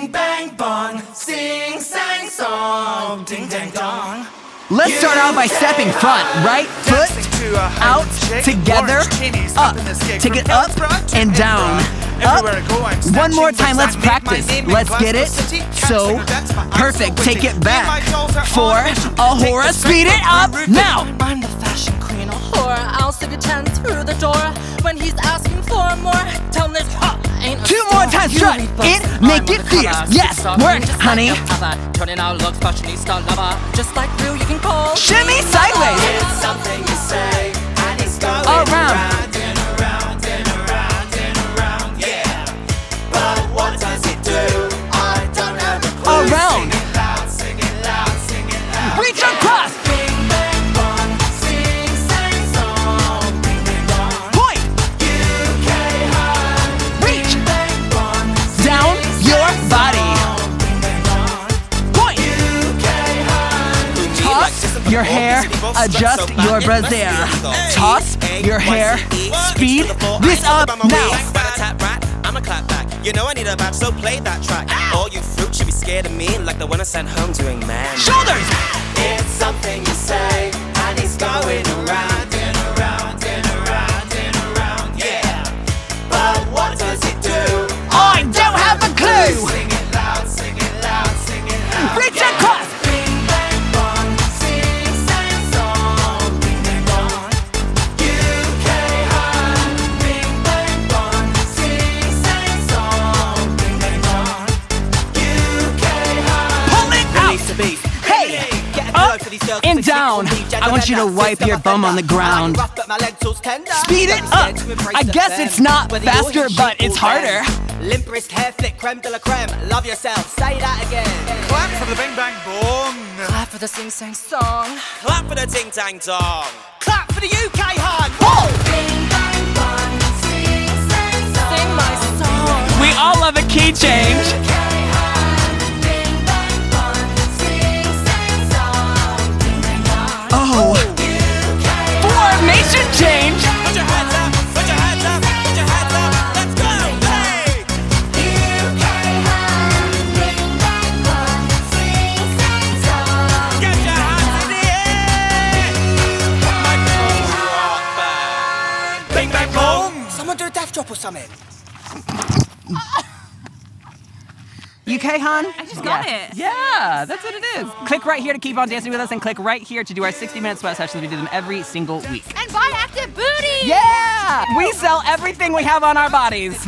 Bing bang bong, sing sang song, ding dang dong. Let's start out by stepping front, right foot out, together, up. Take it up and down. Up. One more time, let's practice. Let's get it. So, perfect. Take it back. 4, Ahura, speed it up now. I'm the fashion queen, Ahura. I'll stick a 10 through the door. When he's asking for more, tell him this ain't a 2 more times, strut it, make it fierce. Yes, worked, honey. Turning out looks, fashionista lover. Just like real, you can call. Shimmy sideways. It's something you say, and it's going All round. and around and around and around, yeah. But what does it do? I don't have a clue. Around. Sing it loud, sing it loud, sing it loud. Reach across. Bing bang bong, sing sang song, ding ding dong. Point. UK HUN. Reach. Bing bang bong, Down your body. ding dang dong. Point. UK HUN. Toss your hair. Adjust your brassiere. Toss your hair. Speed this up now. I'm a clap back. You know I need a back, so play that track. All you fruit should be scared of me, like the one I sent home doing man. Shoulders. It's something you say, and it's going around and around and around and around, yeah. But what does it do? I don't have a clue. Sing it loud, sing it loud, sing it loud. Reach across. Bing bang bong, sing sang song, ding dang dong. UK HUN. Bing bang bong, sing sang song, ding dang dong. UK HUN. Pull it out. Hey, up and down. I want you to wipe your bum on the ground. Speed it up. I guess it's not faster, but it's harder. Limp wrist, hair flick, creme de la creme. Love yourself, say that again. Clap for the bing bang bong. Clap for the sing sang song. Clap for the ting tang dong. Clap for the UK HUN. Bing bang bong, sing sang song. Sing my song. We all love a key change. UK HUN. Bing bang bong, sing sang song, ding dang dong. Oh, UK formation change. Put your hands up, put your hands up, put your hands up. Let's go, hey! UK HUN. Bing bang bong, sing sang song. Get your hands in the air! My girl's rock band. Bing bang bong! Someone do a death drop or something. UK, hon? I just got it. Yeah, that's what it is. Click right here to keep on dancing with us, and click right here to do our 60-minute sweat sessions. We do them every single week. And buy active booty. Yeah! We sell everything we have on our bodies.